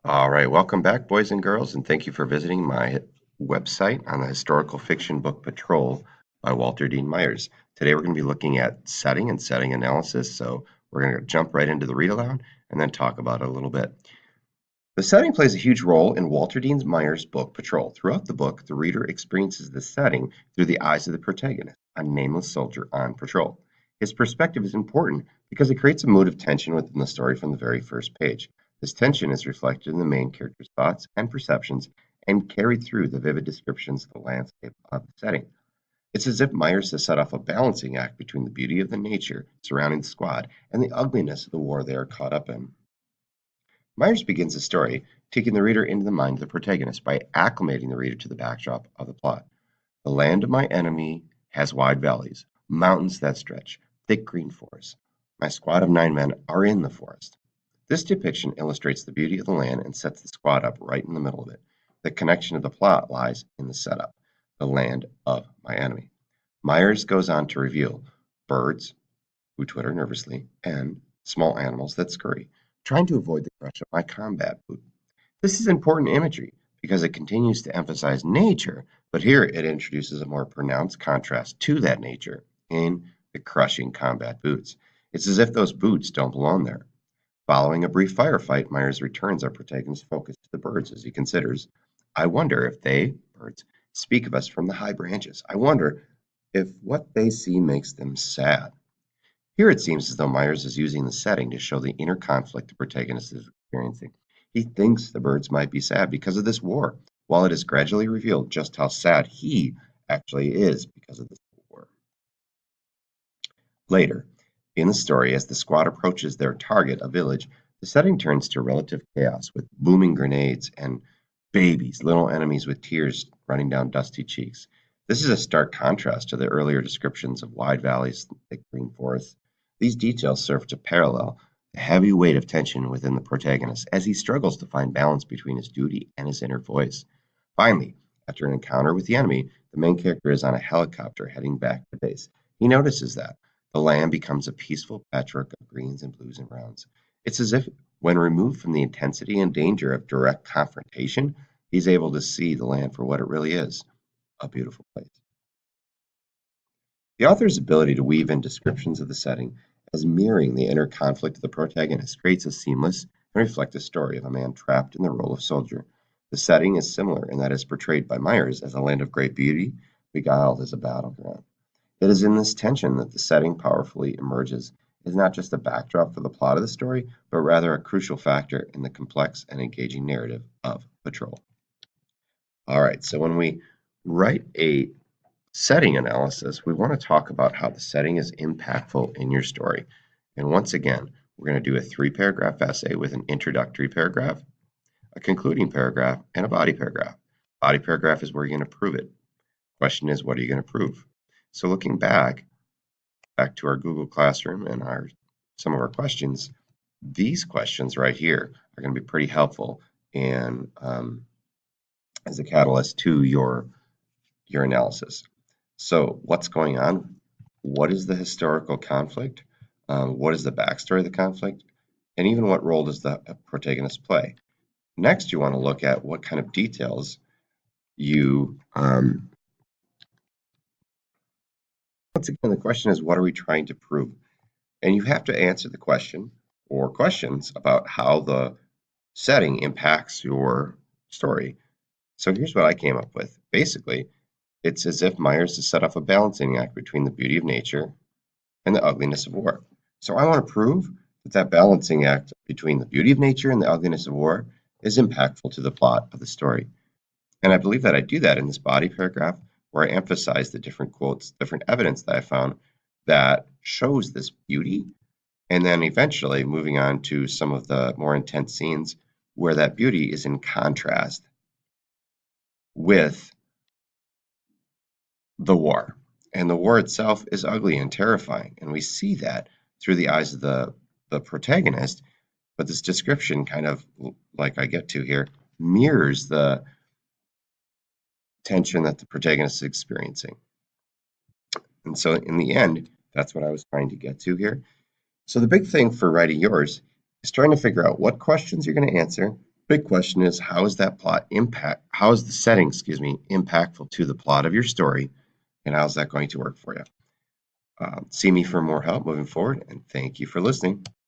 All right, welcome back, boys and girls, and thank you for visiting my website on the historical fiction book Patrol by Walter Dean Myers. Today we're going to be looking at setting and setting analysis, so we're going to jump right into the read aloud and then talk about it a little bit. The setting plays a huge role in Walter Dean Myers' book Patrol. Throughout the book, the reader experiences the setting through the eyes of the protagonist, a nameless soldier on patrol. His perspective is important because it creates a mood of tension within the story from the very first page. This tension is reflected in the main character's thoughts and perceptions and carried through the vivid descriptions of the landscape of the setting. It's as if Myers has set off a balancing act between the beauty of the nature surrounding the squad and the ugliness of the war they are caught up in. Myers begins the story taking the reader into the mind of the protagonist by acclimating the reader to the backdrop of the plot. The land of my enemy has wide valleys, mountains that stretch, thick green forests. My squad of 9 men are in the forest. This depiction illustrates the beauty of the land and sets the squad up right in the middle of it. The connection of the plot lies in the setup, the land of my enemy. Myers goes on to reveal birds, who twitter nervously, and small animals that scurry, trying to avoid the crush of my combat boot. This is important imagery because it continues to emphasize nature, but here it introduces a more pronounced contrast to that nature in the crushing combat boots. It's as if those boots don't belong there. Following a brief firefight, Myers returns our protagonist's focus to the birds as he considers, I wonder if they, birds, speak of us from the high branches. I wonder if what they see makes them sad. Here it seems as though Myers is using the setting to show the inner conflict the protagonist is experiencing. He thinks the birds might be sad because of this war, while it is gradually revealed just how sad he actually is because of this war. Later, in the story, as the squad approaches their target, a village, the setting turns to relative chaos with booming grenades and babies, little enemies with tears running down dusty cheeks. This is a stark contrast to the earlier descriptions of wide valleys, thick green forests. These details serve to parallel the heavy weight of tension within the protagonist as he struggles to find balance between his duty and his inner voice. Finally, after an encounter with the enemy, the main character is on a helicopter heading back to base. He notices that the land becomes a peaceful patchwork of greens and blues and browns. It's as if, when removed from the intensity and danger of direct confrontation, he's able to see the land for what it really is, a beautiful place. The author's ability to weave in descriptions of the setting as mirroring the inner conflict of the protagonist creates a seamless and reflective story of a man trapped in the role of soldier. The setting is similar in that it is portrayed by Myers as a land of great beauty, beguiled as a battleground. It is in this tension that the setting powerfully emerges as not just a backdrop for the plot of the story, but rather a crucial factor in the complex and engaging narrative of Patrol. All right, so when we write a setting analysis, we want to talk about how the setting is impactful in your story. And once again, we're going to do a 3 paragraph essay with an introductory paragraph, a concluding paragraph, and a body paragraph. Body paragraph is where you're going to prove it. Question is, what are you going to prove? So looking back to our Google Classroom and some of our questions, these questions right here are going to be pretty helpful in as a catalyst to your analysis. So what's going on? What is the historical conflict? What is the backstory of the conflict? And even what role does the protagonist play? Next, you want to look at what kind of details you once again, the question is, what are we trying to prove? And you have to answer the question or questions about how the setting impacts your story. So here's what I came up with. Basically, it's as if Myers has set off a balancing act between the beauty of nature and the ugliness of war. So I want to prove that that balancing act between the beauty of nature and the ugliness of war is impactful to the plot of the story. And I believe that I do that in this body paragraph where I emphasize the different quotes, different evidence that I found that shows this beauty, and then eventually moving on to some of the more intense scenes where that beauty is in contrast with the war. And the war itself is ugly and terrifying. And we see that through the eyes of the protagonist. But this description kind of, like I get to here, mirrors the tension that the protagonist is experiencing. And so in the end, that's what I was trying to get to here. So the big thing for writing yours is trying to figure out what questions you're going to answer Big question is, how is the setting, impactful to the plot of your story, and how's that going to work for you? See me for more help moving forward, and thank you for listening.